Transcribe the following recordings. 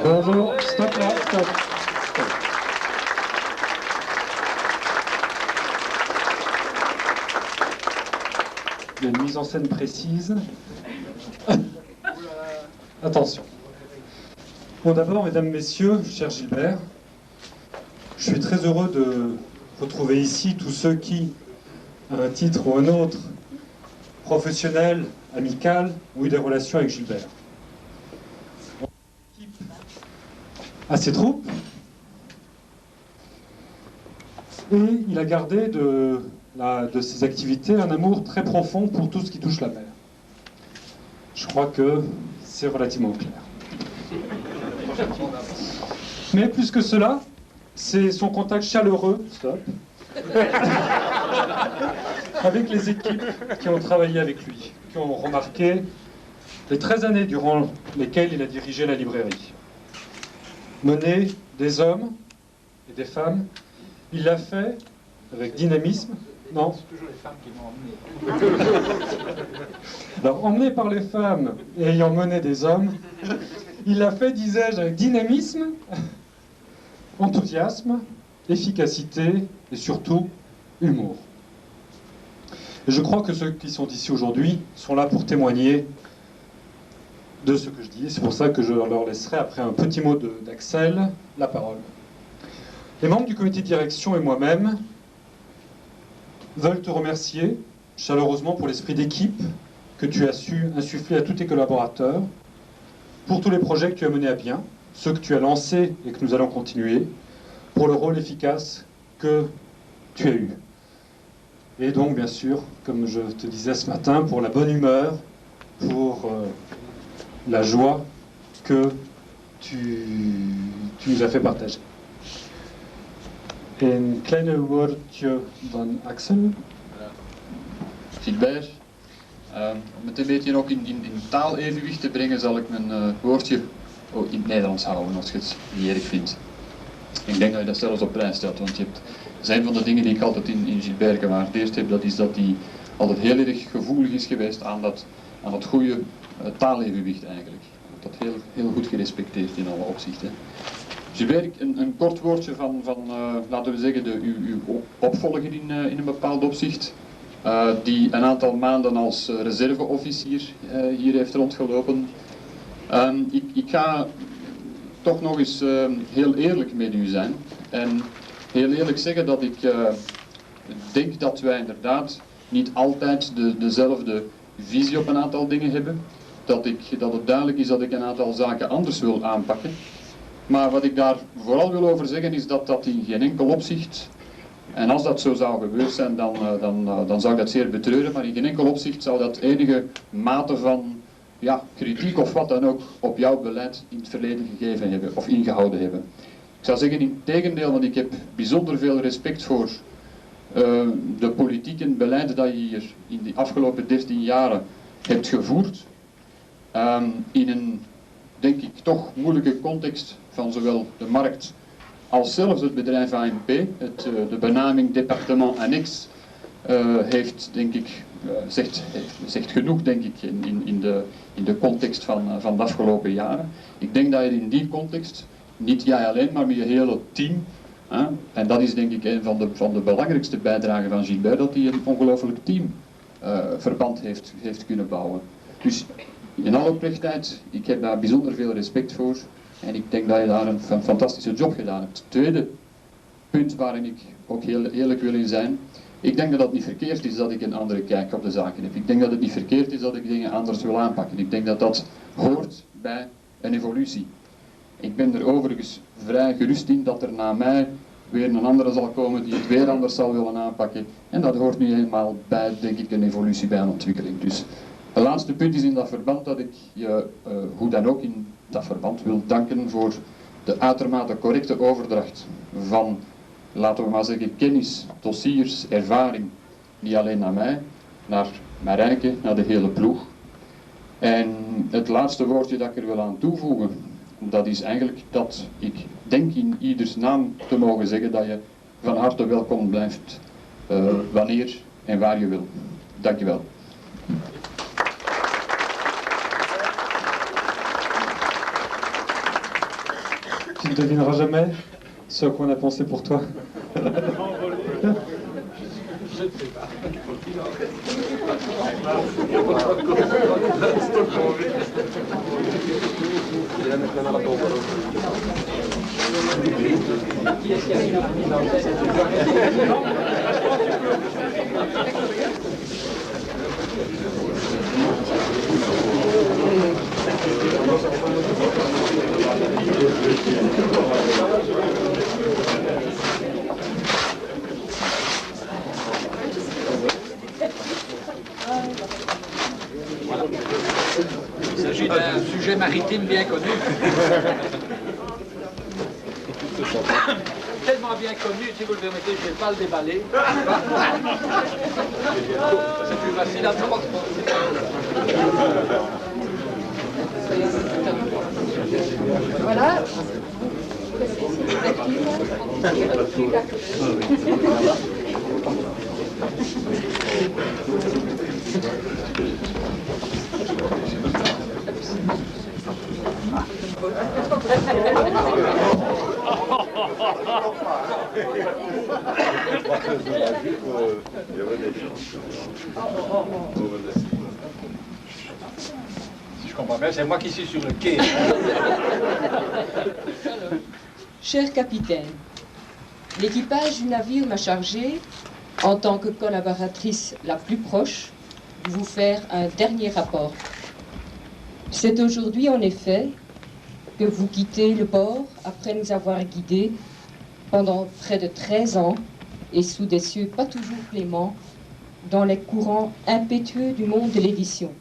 Bonjour, stop là, stop. Il y a une mise en scène précise. Attention. Bon, d'abord, mesdames, messieurs, cher Gilbert, je suis très heureux de retrouver ici tous ceux qui, à un titre ou un autre, professionnel, amical, ont eu des relations avec Gilbert. À ses troupes, et il a gardé de ses activités un amour très profond pour tout ce qui touche la mer. Je crois que c'est relativement clair. Mais plus que cela, c'est son contact chaleureux, stop, avec les équipes qui ont travaillé avec lui, qui ont remarqué les 13 années durant lesquelles il a dirigé la librairie. Mener des hommes et des femmes, il l'a fait avec dynamisme. Non, c'est toujours les femmes qui m'ont emmené. Alors, emmené par les femmes et ayant mené des hommes, il l'a fait, disais-je, avec dynamisme, enthousiasme, efficacité et surtout humour. Et je crois que ceux qui sont ici aujourd'hui sont là pour témoigner de ce que je dis. C'est pour ça que je leur laisserai, après un petit mot d'Axel, la parole. Les membres du comité de direction et moi-même veulent te remercier chaleureusement pour l'esprit d'équipe que tu as su insuffler à tous tes collaborateurs, pour tous les projets que tu as menés à bien, ceux que tu as lancés et que nous allons continuer, pour le rôle efficace que tu as eu. Et donc, bien sûr, comme je te disais ce matin, pour la bonne humeur, pour la joie que tu nous as fait partager. Een kleine woordje van Axel. Gilbert, om het een beetje ook in taalevenwicht te brengen, zal ik mijn woordje in het Nederlands houden, als je het niet erg vindt. Ik denk dat je dat zelfs op prijs stelt, want zijn van de dingen die ik altijd in Gilbert gewaardeerd heb, dat is dat hij altijd heel erg gevoelig is geweest aan dat goede taalevenwicht eigenlijk. Dat heel goed gerespecteerd in alle opzichten. Gilbert, een kort woordje van laten we zeggen, uw opvolger in een bepaald opzicht, die een aantal maanden als reserveofficier hier heeft rondgelopen. Ik ga toch nog eens heel eerlijk met u zijn en heel eerlijk zeggen dat ik denk dat wij inderdaad niet altijd dezelfde visie op een aantal dingen hebben. Dat het duidelijk is dat ik een aantal zaken anders wil aanpakken. Maar wat ik daar vooral wil over zeggen is dat in geen enkel opzicht, en als dat zo zou gebeurd zijn, dan zou ik dat zeer betreuren, maar in geen enkel opzicht zou dat enige mate van kritiek of wat dan ook op jouw beleid in het verleden gegeven hebben of ingehouden hebben. Ik zou zeggen in tegendeel, want ik heb bijzonder veel respect voor de politiek en beleid dat je hier in de afgelopen 13 jaren hebt gevoerd. In een, denk ik, toch moeilijke context van zowel de markt als zelfs het bedrijf ANP. De benaming departement annex heeft, denk ik, zegt genoeg, denk ik, in de context van de afgelopen jaren. Ik denk dat je in die context, niet jij alleen, maar met je hele team, en dat is denk ik een van de belangrijkste bijdragen van Gilbert, dat hij een ongelooflijk teamverband heeft kunnen bouwen. Dus in alle oprechtheid, ik heb daar bijzonder veel respect voor en ik denk dat je daar een fantastische job gedaan hebt. Het tweede punt waarin ik ook heel eerlijk wil in zijn, ik denk dat het niet verkeerd is dat ik een andere kijk op de zaken heb. Ik denk dat het niet verkeerd is dat ik dingen anders wil aanpakken. Ik denk dat dat hoort bij een evolutie. Ik ben er overigens vrij gerust in dat er na mij weer een andere zal komen die het weer anders zal willen aanpakken. En dat hoort nu eenmaal bij, denk ik, een evolutie, bij een ontwikkeling. Dus het laatste punt is in dat verband dat ik je, hoe dan ook in dat verband, wil danken voor de uitermate correcte overdracht van, laten we maar zeggen, kennis, dossiers, ervaring, niet alleen naar mij, naar Marijke, naar de hele ploeg. En het laatste woordje dat ik er wil aan toevoegen, dat is eigenlijk dat ik denk in ieders naam te mogen zeggen dat je van harte welkom blijft, wanneer en waar je wil. Dank je wel. Tu ne devineras jamais ce à quoi on a pensé pour toi. Je ne sais pas. Il s'agit d'un sujet maritime bien connu. Tellement bien connu, si vous le permettez, je ne vais pas le déballer. C'est plus facile à transporter. Voilà. Si je comprends bien, c'est moi qui suis sur le quai. Cher capitaine, l'équipage du navire m'a chargé, en tant que collaboratrice la plus proche, de vous faire un dernier rapport. C'est aujourd'hui, en effet, que vous quittez le port après nous avoir guidés pendant près de 13 ans et sous des cieux pas toujours cléments dans les courants impétueux du monde de l'édition.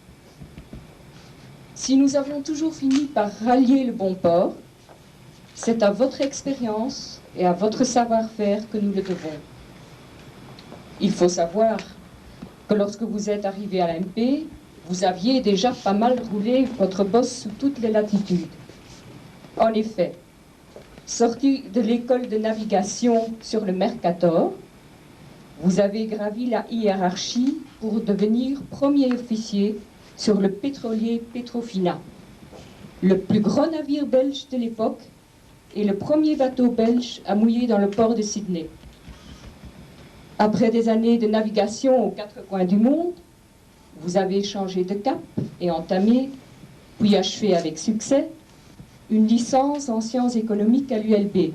Si nous avons toujours fini par rallier le bon port, c'est à votre expérience et à votre savoir-faire que nous le devons. Il faut savoir que lorsque vous êtes arrivé à l'AMP, vous aviez déjà pas mal roulé votre bosse sous toutes les latitudes. En effet, sorti de l'école de navigation sur le Mercator, vous avez gravi la hiérarchie pour devenir premier officier sur le pétrolier Petrofina, le plus grand navire belge de l'époque et le premier bateau belge à mouiller dans le port de Sydney. Après des années de navigation aux quatre coins du monde, vous avez changé de cap et entamé, puis achevé avec succès, une licence en sciences économiques à l'ULB.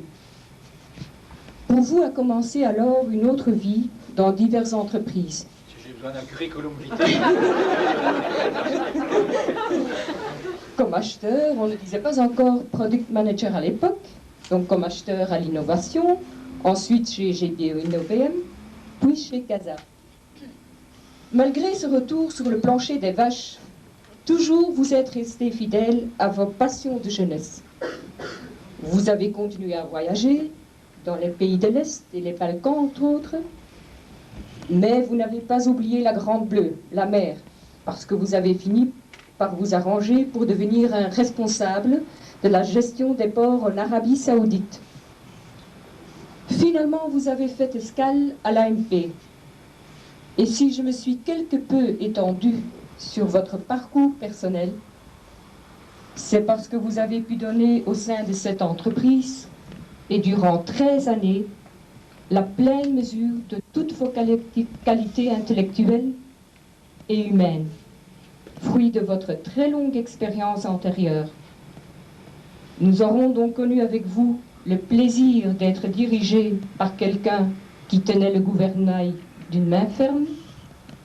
Pour vous a commencé alors une autre vie dans diverses entreprises. Si j'ai besoin d'un curriculum vitae. Comme acheteur, on ne disait pas encore product manager à l'époque, donc comme acheteur à l'innovation, ensuite chez GBO InnoVM, puis chez CASA. Malgré ce retour sur le plancher des vaches, toujours vous êtes resté fidèle à vos passions de jeunesse. Vous avez continué à voyager dans les pays de l'Est et les Balkans, entre autres, mais vous n'avez pas oublié la Grande Bleue, la mer, parce que vous avez fini par vous arranger pour devenir un responsable de la gestion des ports en Arabie Saoudite. Finalement, vous avez fait escale à l'AMP. Et si je me suis quelque peu étendue sur votre parcours personnel, c'est parce que vous avez pu donner au sein de cette entreprise, et durant 13 années, la pleine mesure de toutes vos qualités intellectuelles et humaines, fruit de votre très longue expérience antérieure. Nous aurons donc connu avec vous le plaisir d'être dirigé par quelqu'un qui tenait le gouvernail d'une main ferme,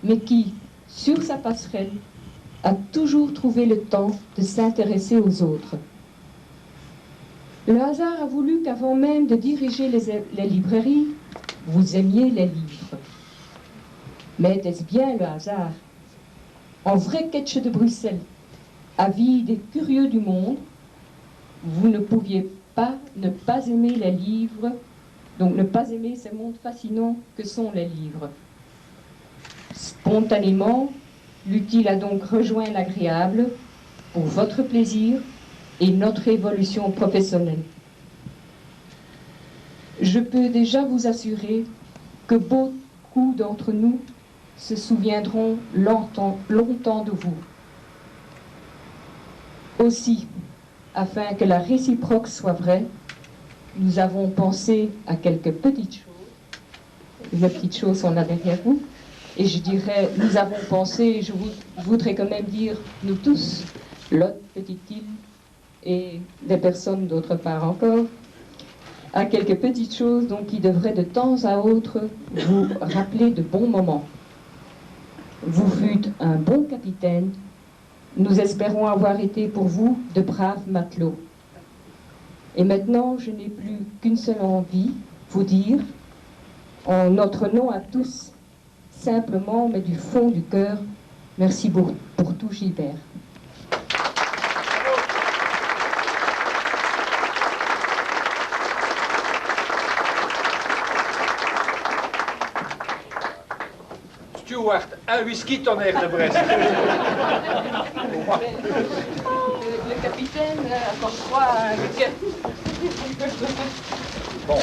mais qui, sur sa passerelle, a toujours trouvé le temps de s'intéresser aux autres. Le hasard a voulu qu'avant même de diriger les librairies, vous aimiez les livres. Mais était-ce bien le hasard? En vrai catch de Bruxelles, avide et curieux du monde, vous ne pouviez pas ne pas aimer les livres, donc ne pas aimer ces mondes fascinants que sont les livres. Spontanément, L'utile a donc rejoint l'agréable pour votre plaisir et notre évolution professionnelle. Je peux déjà vous assurer que beaucoup d'entre nous se souviendront longtemps de vous. Aussi, afin que la réciproque soit vraie, nous avons pensé à quelques petites choses. Les petites choses sont là derrière vous. Et je dirais, nous avons pensé, je voudrais quand même dire, nous tous, l'autre petite île et des personnes d'autre part encore, à quelques petites choses donc, qui devraient de temps à autre vous rappeler de bons moments. Vous fûtes un bon capitaine. Nous espérons avoir été pour vous de braves matelots. Et maintenant, je n'ai plus qu'une seule envie, vous dire, en notre nom à tous, simplement, mais du fond du cœur, merci pour tout, Gilbert. Stuart, un whisky tonnerre de Brest. Le capitaine encore froid. Bon.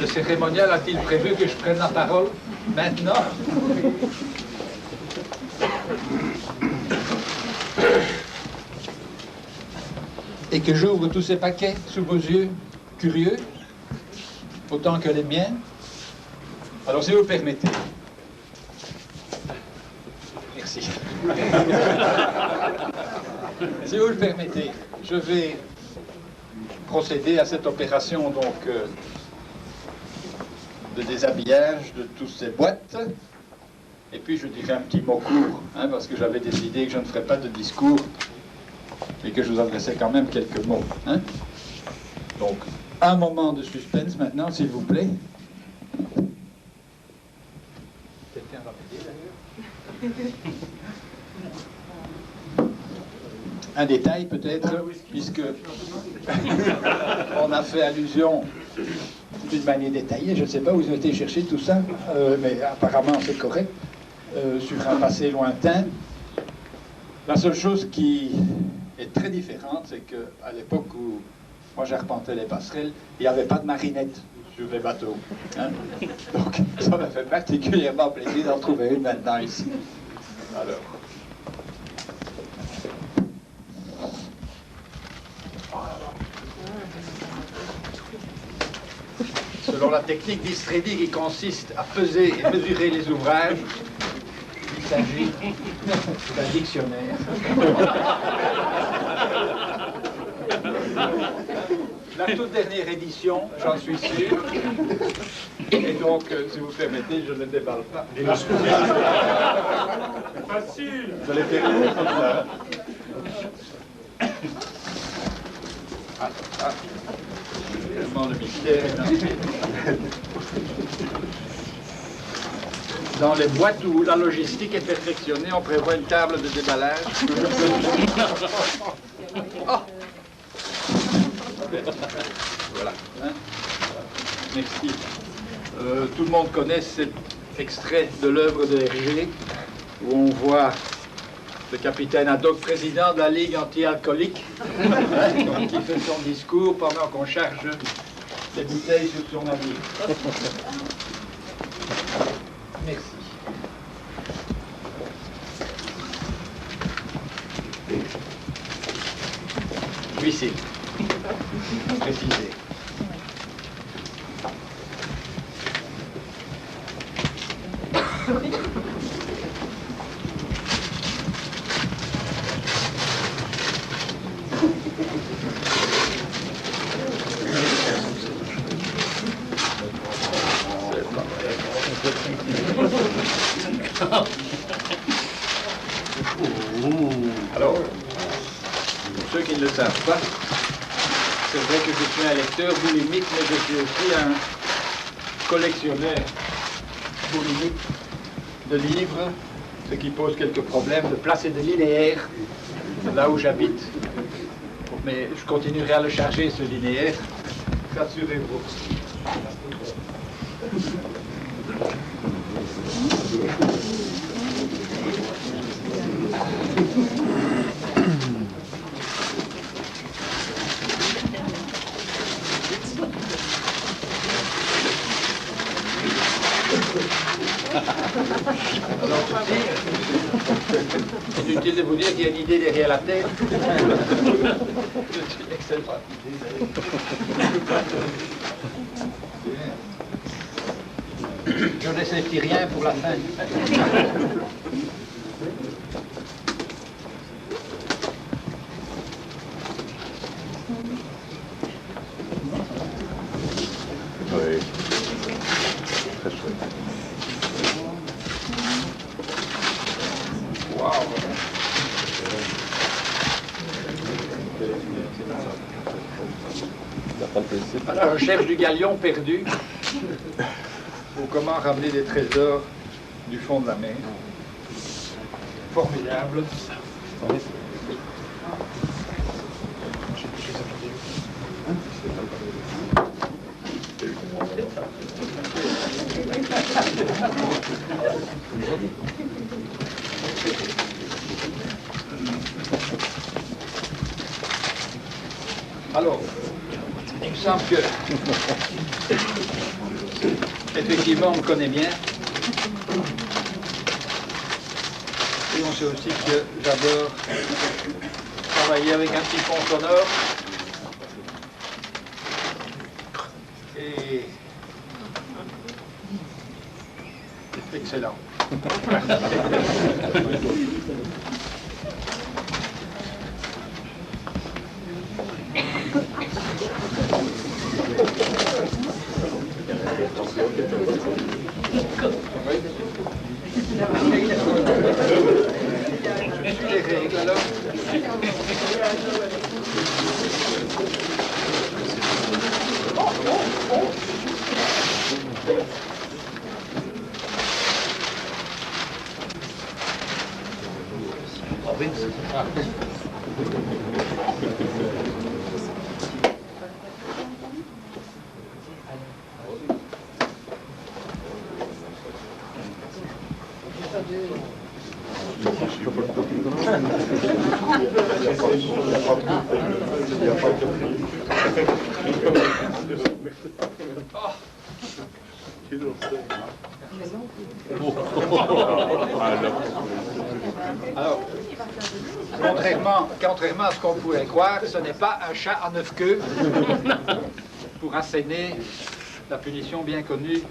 Le cérémonial a-t-il prévu que je prenne la parole maintenant? Et que j'ouvre tous ces paquets sous vos yeux, curieux, autant que les miens? Alors, si vous le permettez. Merci. Si vous le permettez, je vais procéder à cette opération donc de déshabillage de toutes ces boîtes. Et puis je dirai un petit mot court, hein, parce que j'avais décidé que je ne ferais pas de discours et que je vous adressais quand même quelques mots. Hein. Donc, un moment de suspense maintenant, s'il vous plaît. Quelqu'un va m'aider d'ailleurs. Un détail peut-être, puisque on a fait allusion d'une manière détaillée, je ne sais pas où vous avez été chercher tout ça, mais apparemment c'est correct, sur un passé lointain. La seule chose qui est très différente, c'est qu'à l'époque où moi j'arpentais les passerelles, il n'y avait pas de marinette sur les bateaux. Hein? Donc ça m'a fait particulièrement plaisir d'en trouver une maintenant ici. Alors. Selon la technique d'Istredi qui consiste à peser et mesurer les ouvrages, il s'agit d'un dictionnaire. La toute dernière édition, j'en suis sûr. Et donc, si vous permettez, je ne déballe pas. Facile. Je l'ai terminé comme ça. Tellement de mystère. Dans les boîtes où la logistique est perfectionnée, on prévoit une table de déballage. Oh. Voilà. Hein? Merci. Tout le monde connaît cet extrait de l'œuvre de Hergé, où on voit le capitaine Haddock, président de la Ligue anti-alcoolique, qui fait son discours pendant qu'on charge des bouteilles sur son navire. Merci. Huissier. Précisé. Alors, pour ceux qui ne le savent pas, c'est vrai que je suis un lecteur boulimique, mais je suis aussi un collectionneur boulimique de livres, ce qui pose quelques problèmes de place et de linéaire là où j'habite. Mais je continuerai à le charger, ce linéaire, rassurez-vous. Inutile de vous dire qu'il y a une idée derrière la tête. C'est une excellente idée. Je laisse les petits riens pour la fin. Oui. Très chouette. Waouh. À la recherche du galion perdu, ou comment ramener des trésors du fond de la mer. Formidable. Alors, il me semble que, effectivement, on me connaît bien. Et on sait aussi que j'adore travailler avec un petit fond sonore. Et c'est excellent. Je suis les règles alors. Alors, contrairement à ce qu'on pourrait croire, ce n'est pas un chat à 9 queues pour asséner la punition bien connue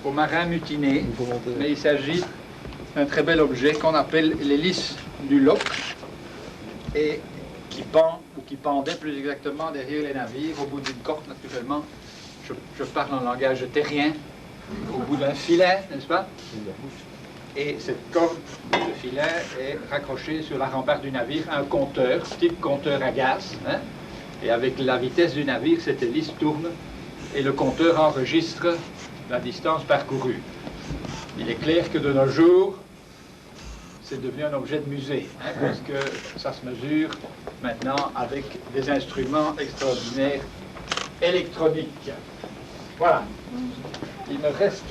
aux marins mutinés, mais il s'agit d'un très bel objet qu'on appelle l'hélice du loch et qui pend, ou qui pendait plus exactement derrière les navires, au bout d'une corde naturellement. Je parle en langage terrien, au bout d'un filet, n'est-ce pas? Et cette corde de filet est raccrochée sur la rambarde du navire à un compteur, type compteur à gaz. Hein? Et avec la vitesse du navire, cette hélice tourne et le compteur enregistre la distance parcourue. Il est clair que de nos jours, c'est devenu un objet de musée, hein, parce que ça se mesure maintenant avec des instruments extraordinaires électroniques. Voilà. Il me reste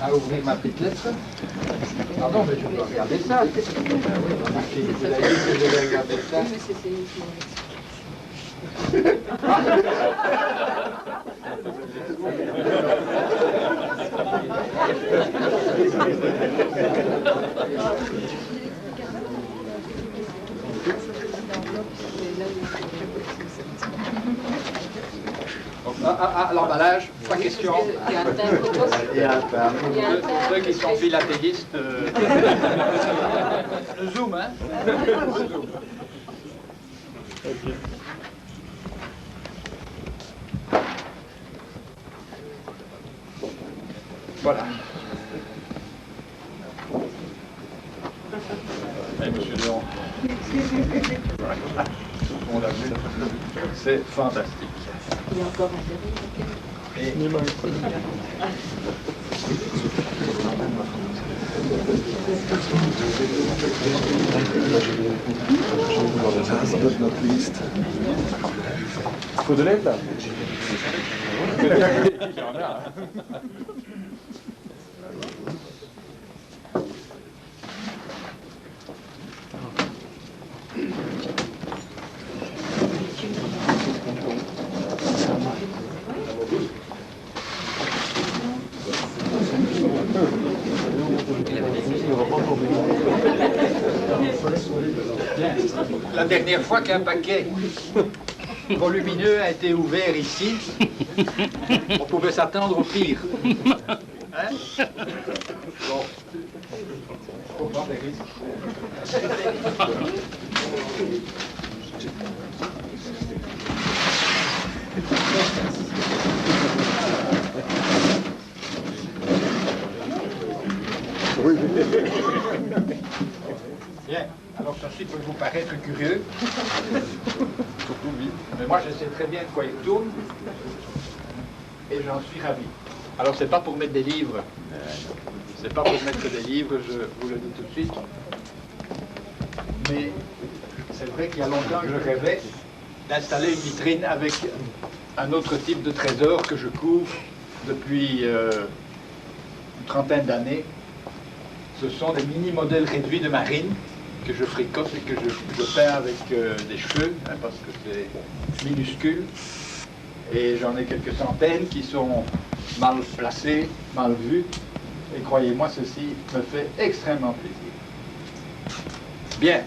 à ouvrir ma petite lettre. Pardon, mais je dois regarder ça. Si vous avez dit que je devais regarder ça. L'emballage, pas question. Il y a un timbre. Ceux qui sont philatélistes, le zoom, hein? Le zoom. Voilà. Et monsieur Léon. On l'a vu. C'est fantastique. Il y a encore un Et Last but not least. Faut de l'aide là. Il avait dit La dernière fois qu'un paquet volumineux a été ouvert ici, on pouvait s'attendre au pire. Hein? Bon. Faut prendre des risques. Bien, alors ceci peut vous paraître curieux. Mais moi je sais très bien de quoi il retourne. Et j'en suis ravi. Alors c'est pas pour mettre des livres. C'est pas pour mettre des livres, je vous le dis tout de suite. Mais c'est vrai qu'il y a longtemps que je rêvais d'installer une vitrine avec un autre type de trésor que je couvre depuis une trentaine d'années. Ce sont des mini-modèles réduits de marine que je fricote et que je peins avec des cheveux, hein, parce que c'est minuscule. Et j'en ai quelques centaines qui sont mal placés, mal vus. Et croyez-moi, ceci me fait extrêmement plaisir. Bien,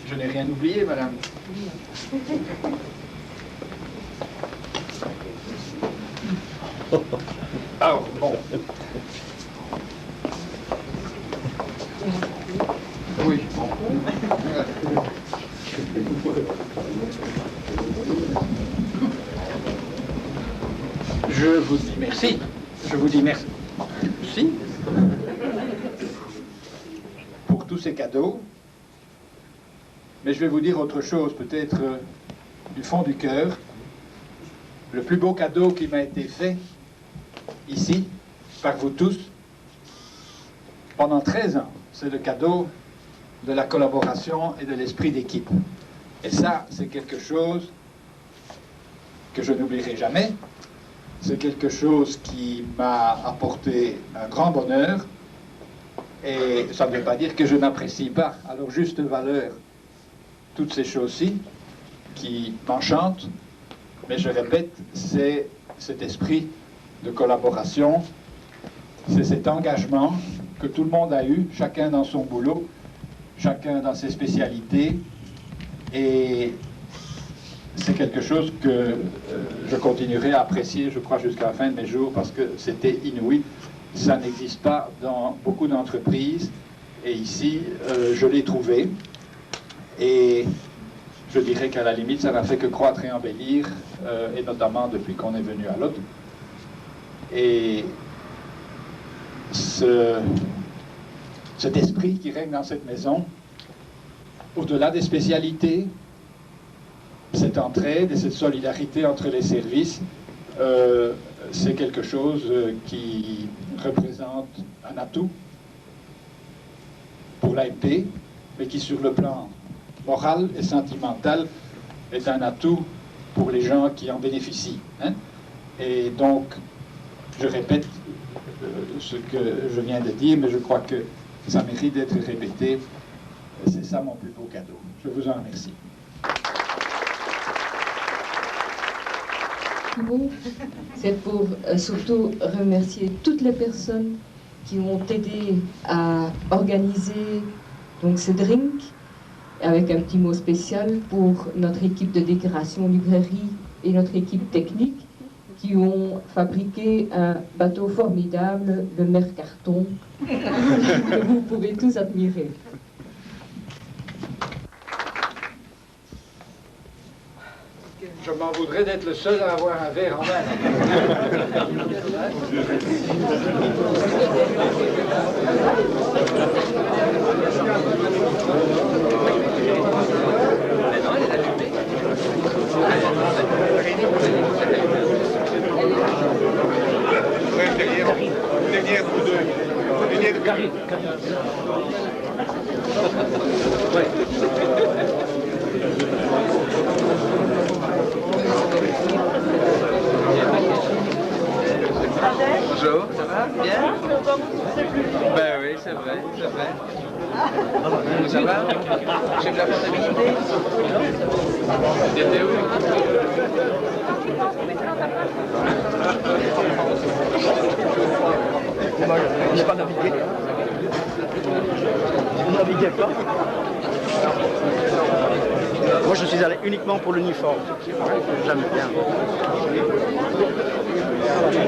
je n'ai rien oublié, madame. Alors, bon. Oui, bon. Je vous dis merci. Je vous dis merci. Si. Pour tous ces cadeaux. Mais je vais vous dire autre chose, peut-être du fond du cœur. Le plus beau cadeau qui m'a été fait, ici, par vous tous, pendant 13 ans, c'est le cadeau de la collaboration et de l'esprit d'équipe. Et ça, c'est quelque chose que je n'oublierai jamais. C'est quelque chose qui m'a apporté un grand bonheur. Et ça ne veut pas dire que je n'apprécie pas à leur juste valeur toutes ces choses-ci qui m'enchantent. Mais je répète, c'est cet esprit de collaboration, c'est cet engagement que tout le monde a eu, chacun dans son boulot, chacun dans ses spécialités. Et c'est quelque chose que je continuerai à apprécier, je crois, jusqu'à la fin de mes jours, parce que c'était inouï. Ça n'existe pas dans beaucoup d'entreprises. Et ici, je l'ai trouvé. Et je dirais qu'à la limite, ça n'a fait que croître et embellir, et notamment depuis qu'on est venu à l'autre. Et cet esprit qui règne dans cette maison, au-delà des spécialités, cette entraide et cette solidarité entre les services, c'est quelque chose qui représente un atout pour l'AMP, mais qui sur le plan moral et sentimental est un atout pour les gens qui en bénéficient. Hein? Et donc, je répète ce que je viens de dire, mais je crois que ça mérite d'être répété. C'est ça mon plus beau cadeau. Je vous en remercie. C'est pour surtout remercier toutes les personnes qui m'ont aidé à organiser donc, ce drink, avec un petit mot spécial pour notre équipe de décoration librairie et notre équipe technique qui ont fabriqué un bateau formidable, le Mercarton, que vous pouvez tous admirer. Je m'en voudrais d'être le seul à avoir un verre en main. Derrière vous deux. Derrière Gary. Bonjour, ça va? Bien? Ben oui, c'est vrai, c'est vrai. Ça va? J'ai de la comptabilité? T'étais où? J'ai pas navigué. naviguais pas. Moi, je suis allé uniquement pour l'uniforme. J'aime bien.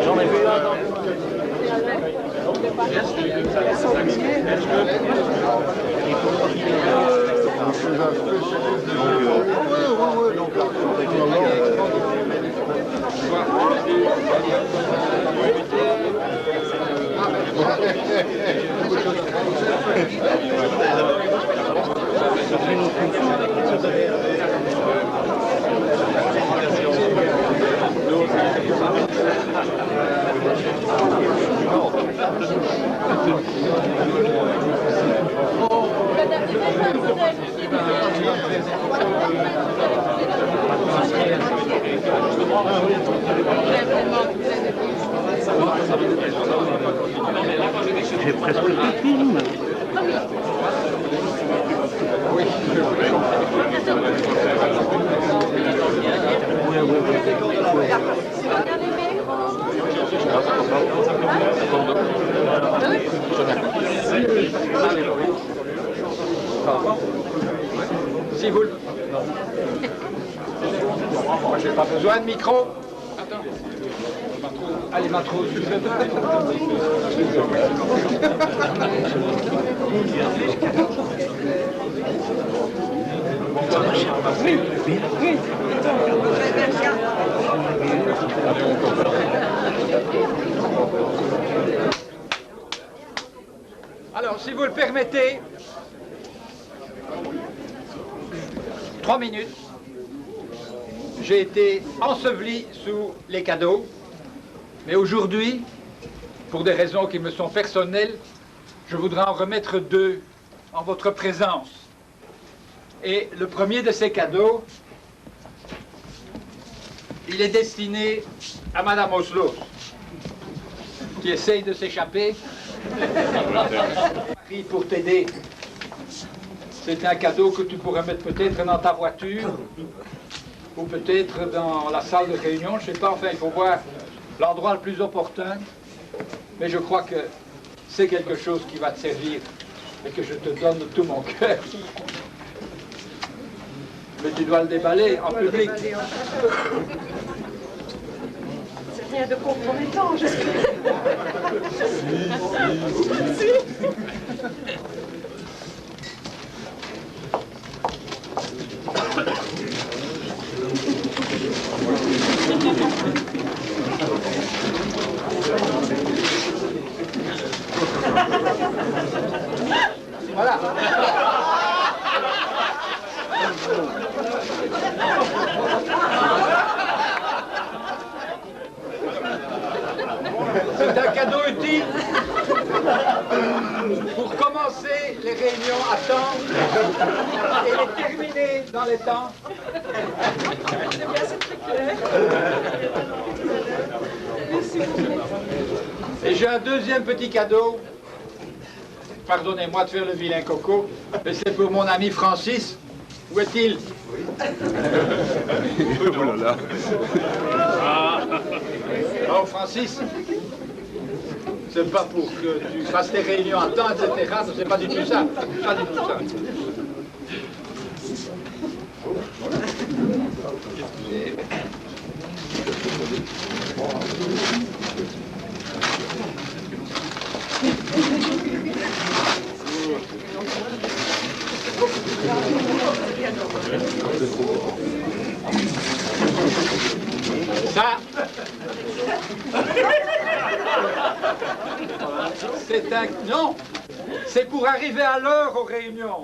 J'en ai vu un. J'ai presque le film. Si vous... Moi, j'ai pas besoin de micro. Attends. Allez, matrose. Alors, si vous le permettez, 3 minutes. J'ai été enseveli sous les cadeaux, mais aujourd'hui, pour des raisons qui me sont personnelles, je voudrais en remettre 2 en votre présence. Et le premier de ces cadeaux, il est destiné à Madame Oslo, qui essaye de s'échapper. Pour t'aider. C'est un cadeau que tu pourrais mettre peut-être dans ta voiture, ou peut-être dans la salle de réunion, je ne sais pas, enfin il faut voir l'endroit le plus opportun, mais je crois que c'est quelque chose qui va te servir et que je te donne de tout mon cœur. Mais tu dois le déballer en public. C'est rien de compromettant, j'espère. Voilà. C'est un cadeau utile pour commencer les réunions à temps et les terminer dans les temps. C'est bien, c'est très clair. Merci beaucoup. Et j'ai un deuxième petit cadeau. Pardonnez-moi de faire le vilain coco, mais c'est pour mon ami Francis. Où est-il? Oh là là. Oh Francis, c'est pas pour que tu fasses tes réunions à temps, etc. C'est pas du tout ça. Pas du tout ça. Ça, c'est un... Non, c'est pour arriver à l'heure aux réunions.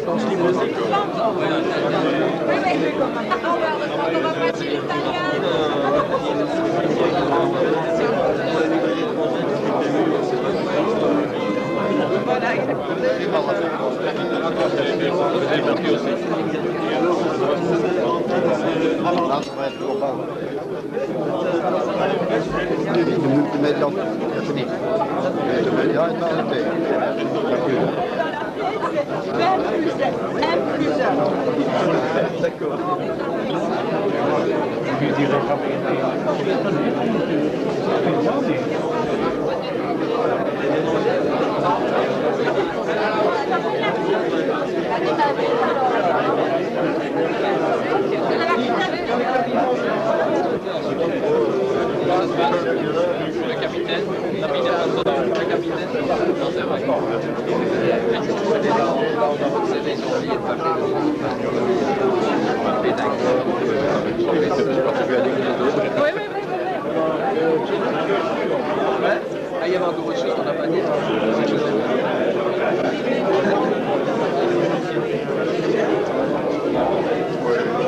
vacances libres. Le capitaine, le capitaine, non c'est vrai. Ah, il y avait encore autre chose qu'on n'a pas dit.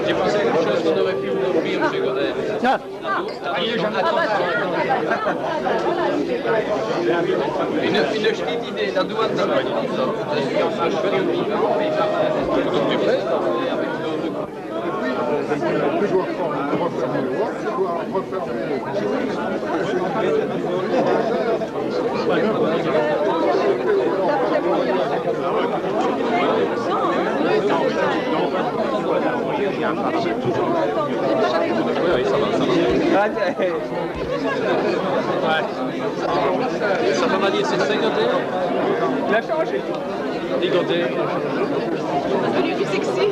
J'ai pensé à quelque chose qu'on aurait pu vous offrir, M. Godet. Une petite idée, la douane de la oui, ça va. Ça m'a dit, c'est 50. Il a changé. Ligoté. Devenu plus sexy.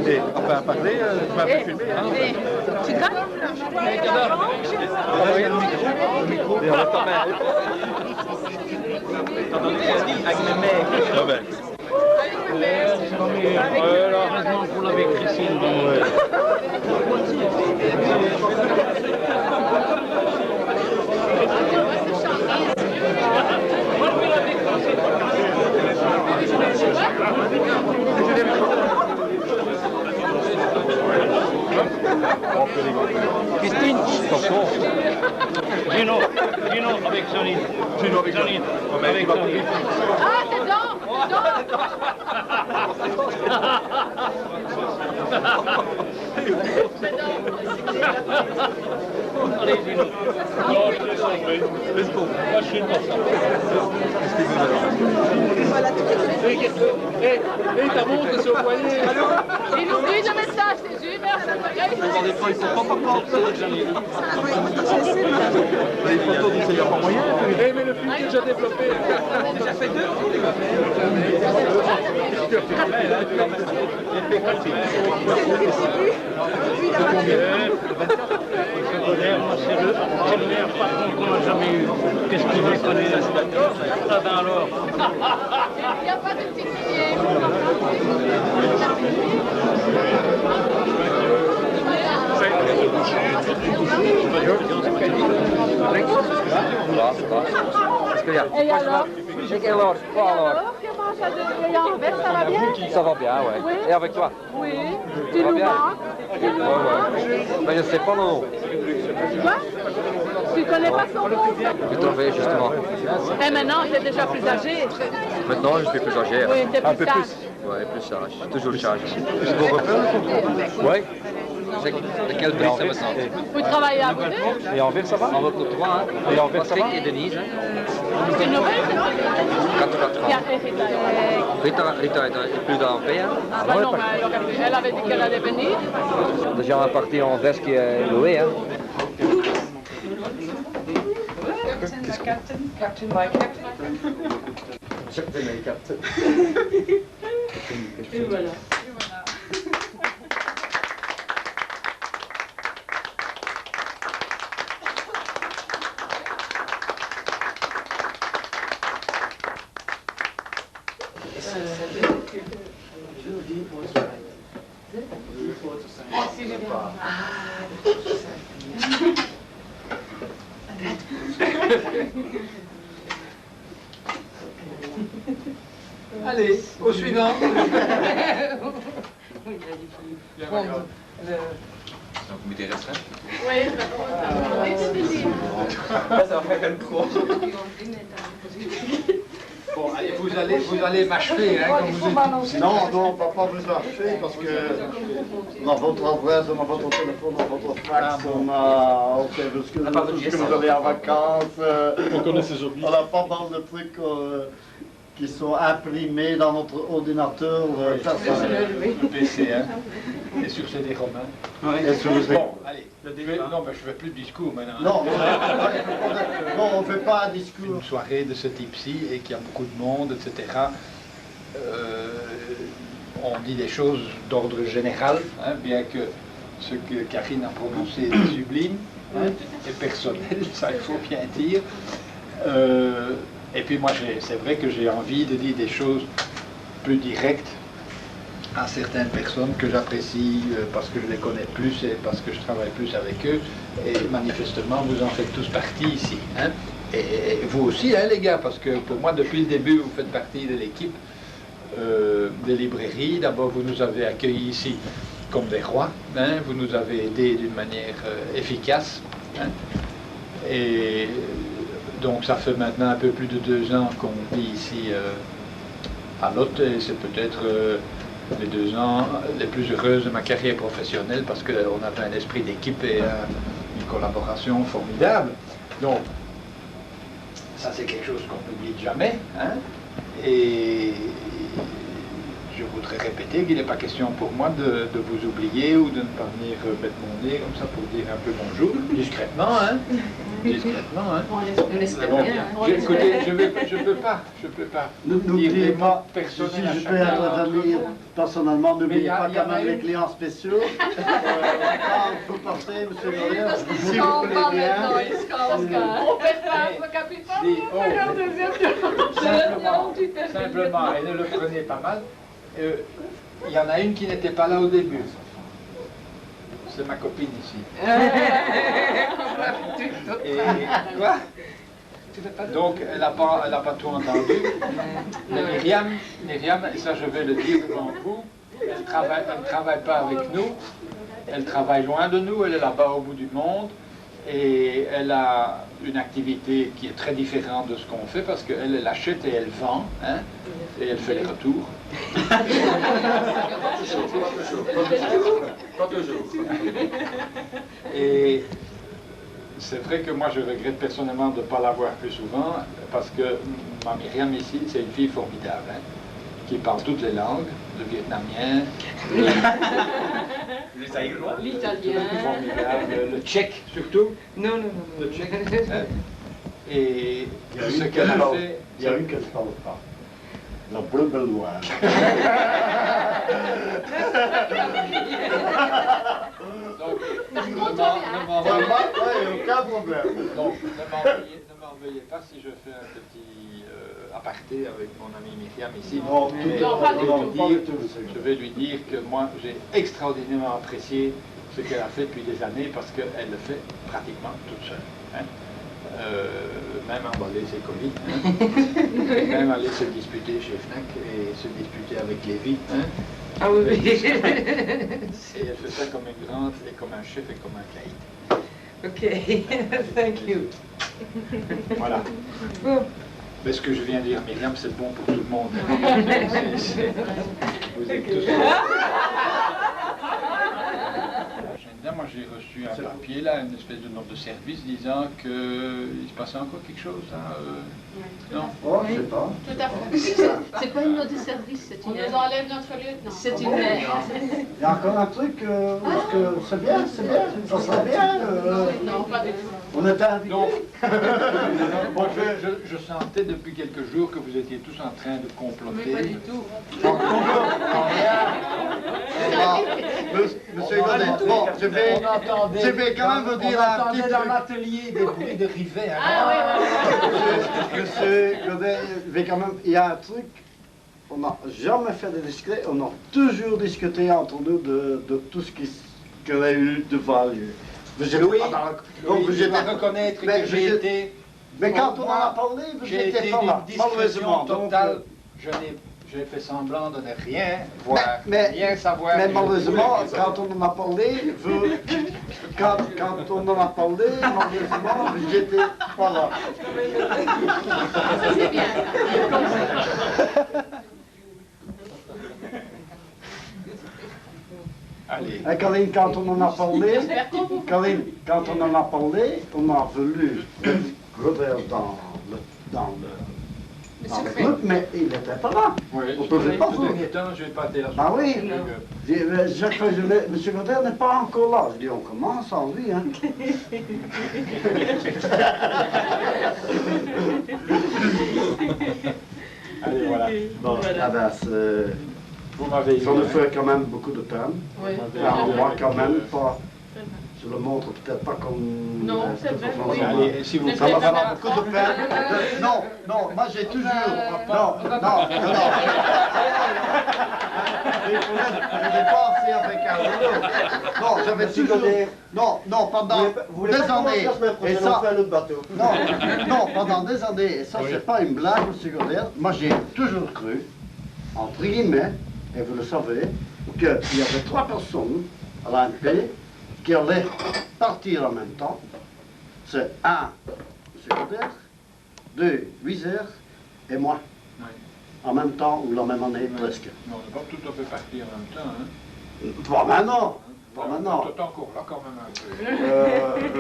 Et enfin, à parler, tu m'as fait filmer. Tu gagnes? Et on attend même. Avec mes mecs. Ah ben. Heureusement que vous l'avez Christine. Christine, attention. Gino, avec Sonine. Avec Sonine. Ah, c'est dedans. Allez, Gino. Non, je laisse tomber. Laisse tomber. Moi, je suis pas ça. Hé, ta montre, c'est au poignet. Il oublie de mettre ça, c'est super, ça me regarde. Des fois, ils sont pas portés. Les photos disent qu'il n'y a pas moyen. Mais le film est déjà développé. Déjà fait deux. C'est le meilleur patron qu'on n'a jamais eu. Qu'est-ce qu'il veut connaître? Ah ben alors. Il n'y a pas de petite fille. Et alors? Quoi alors? Comment ça devient en verre, ça va bien? Ça va bien, ouais. Oui. Et avec toi? Oui. Tu nous manques? Tu nous manques? Ben je sais pas, non. Quoi? Tu connais pas son nom? J'ai trouvé justement. Et maintenant, tu es déjà plus âgé. Maintenant, je suis plus âgé. Oui, tu es plus sage. Ouais, plus sage. Toujours sage. Je dois refaire. Ouais. C'est de quel prix ça me semble? Vous travaillez à Boudé? Et Anvers, ça va? On va pour toi, hein. Et Anvers, ça va? Patrick et Denise, hein. C'est une nouvelle, c'est ça? 4 Qui a ans. fait Rita est plus d'Anvers. Ah bah non, mais elle avait dit qu'elle allait venir. Déjà un parti en veste qui est loué, hein. Captain, my captain. Et voilà. Allez, au suivant. Donc, vous mettez restreint. Oui, Ça va faire trop. Bon, allez, vous allez m'achever, hein, comme vous êtes. Non, non, on ne va pas vous acheter parce que on a votre adresse, on a votre téléphone, on a votre fax, on a tout ce que vous avez en vacances. On connaît ses hobbies. On a pas mal de trucs qui sont imprimés dans notre ordinateur personnel. Le PC, hein. Et sur CD romain. Et sur le- Bon, allez. Non, mais je ne fais plus de discours maintenant. Hein. Non, on ne fait pas un discours. Une soirée de ce type-ci et qu'il y a beaucoup de monde, etc. On dit des choses d'ordre général, hein, bien que ce que Karine a prononcé est sublime hein, et personnel, ça il faut bien dire. Et puis moi, c'est vrai que j'ai envie de dire des choses plus directes à certaines personnes que j'apprécie parce que je les connais plus et parce que je travaille plus avec eux. Et manifestement, vous en faites tous partie ici. Hein. Et vous aussi, hein, les gars, parce que pour moi, depuis le début, vous faites partie de l'équipe des librairies. D'abord, vous nous avez accueillis ici comme des rois. Hein. Vous nous avez aidés d'une manière efficace. Hein. Et donc, ça fait maintenant un peu plus de 2 ans qu'on vit ici à Lot. Et c'est peut-être les 2 ans les plus heureuses de ma carrière professionnelle parce qu'on avait un esprit d'équipe et une collaboration formidable. Donc, ça c'est quelque chose qu'on n'oublie jamais. Hein? Et je voudrais répéter qu'il n'est pas question pour moi de vous oublier ou de ne pas venir mettre mon nez comme ça pour dire un peu bonjour, discrètement. Hein? Discrètement, hein? On espère Bon, bien. écoutez, je peux pas dire des N'oubliez mots pas, si personnels à je peux chacun. intervenir personnellement, n'oubliez Mais pas y quand en a même les une. clients spéciaux. Quand vous partez, monsieur Laurier, si vous voulez bien. On perd pas, le capitaine, Dis, on perd le deuxième. Simplement, et ne le prenez pas mal, il y en a une qui n'était pas là au début. C'est ma copine ici. Et quoi? Donc, elle n'a pas tout entendu. Mais Myriam, et ça je vais le dire devant vous, elle travaille pas avec nous, elle travaille loin de nous, elle est là-bas au bout du monde, et elle a une activité qui est très différente de ce qu'on fait, parce qu'elle elle achète et elle vend, hein, et elle fait les retours. Pas toujours. Et c'est vrai que moi je regrette personnellement de ne pas la voir plus souvent, parce que ma Myriam ici, c'est une fille formidable, hein, qui parle toutes les langues, le vietnamien, L'italien. formidable, le tchèque surtout, Non, non, non. le tchèque. Hein. Et Il y a ce une qu'elle a parle- fait, il y a une qu'elle ne parle pas. La bleu-beloise. donc, Par ne contre, m'envoyez Aucun problème. donc, ne m'envoyez pas si je fais un petit aparté avec mon ami Myriam ici. Non, Mais non, pas du je vais lui dire que moi j'ai extraordinairement apprécié ce qu'elle a fait depuis des années parce qu'elle le fait pratiquement toute seule. Hein. Même emballer ses colis, hein. Même aller se disputer chez Fnac et se disputer avec Lévi. Hein. Ah oui, oui. Et elle fait ça comme une grande et comme un chef et comme un caïd. Ok, thank you. Voilà. Bon. Mais ce que je viens de dire, Myriam, c'est bon pour tout le monde. Vous êtes tous... Moi, j'ai reçu un papier, là, une espèce de note de service disant qu'il se passait encore quelque chose. Là, non? Oh, je sais pas. Tout à fait. C'est pas une note de service, c'est On une... nous enlève notre lieutenant. C'est Ah une... bon? Il y a encore un truc, parce que c'est bien, ça serait bien. Non, pas du tout. On était invités. Donc, bon, je sentais depuis quelques jours que vous étiez tous en train de comploter. Mais pas du tout. Monsieur Godet, bon, je vais quand même vous dire un petit dans truc. l'atelier des bruits de rivet. Ah oui, Monsieur Godet, je vais quand même, il y a un truc, on n'a jamais fait de discret, on a toujours discuté entre nous de tout ce qui aurait eu devant lieu. Vous êtes Louis, pas dans Louis, vous je êtes- dois reconnaître mais que j'ai vous êtes- été... Mais quand on en a Moi, parlé, vous j'ai n'étiez été pas là, d'une malheureusement. discrétion Donc, totale. J'ai fait semblant de ne rien voir, Mais- rien savoir. Mais malheureusement, quand on en a parlé, quand on en a parlé, malheureusement, j'étais pas là. C'est bien. Allez. Et Caroline, quand on en a parlé, Caroline, quand on en a parlé, on a voulu revenir dans le groupe, mais il n'était pas là. Oui. On ne pouvait pas Ces jouer. derniers temps, je vais pas dire Ah oui. Chaque fois, je dis, M. Godin n'est pas encore là. Je dis, on commence sans lui, hein. Allez, voilà. Bon, ah ben, Vous m'avez ça nous fait quand même beaucoup de peine. Oui. On voit quand même pas. Je le montre peut-être pas comme. Non, c'est vrai, oui. Allez, si vous Ça m'a fait beaucoup de peine. Non, non, moi j'ai toujours. Non, non, non. Je n'ai pas assez avec un. Non, j'avais toujours. Non, non, pendant des années. Et ça. Non, non, pendant des années. Et ça, c'est pas une blague, M. Godin. Moi, j'ai toujours cru, entre guillemets, et vous le savez, qu'il y avait 3 personnes à l'ANP qui allaient partir en même temps. C'est 1, M. Godin, 2, Wiesert et moi. Oui. En même temps ou la même année, presque. Non, on va pas tout à fait partir en même temps. Hein. Pas maintenant. Pas maintenant. On est encore là quand même un peu.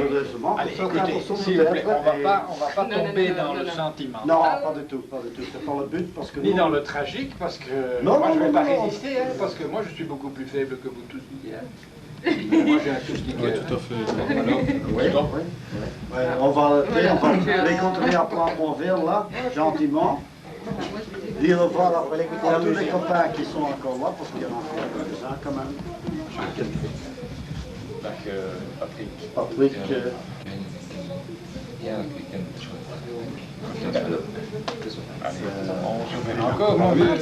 Heureusement. Allez, pour écoutez, certaines s'il vous plaît, personnes, on va pas Non, non, tomber non, dans non, le non. sentiment. Non, pas du tout, pas du tout. C'est pas le but parce que Ni nous- dans le tragique, parce que Non, moi non, je vais non, pas non. résister, hein, parce que moi je suis beaucoup plus faible que vous tous ici. Hein. Moi j'ai un souci de Oui, tout à fait. Oui, oui. Ouais, on va les continuer à prendre mon verre là, gentiment. Dire au revoir à tous les copains qui sont encore là, parce qu'il y en a encore quelques-uns quand même. Dag Patrick. Patrick, Ja, ik ken het zo. Encore, mon vieux.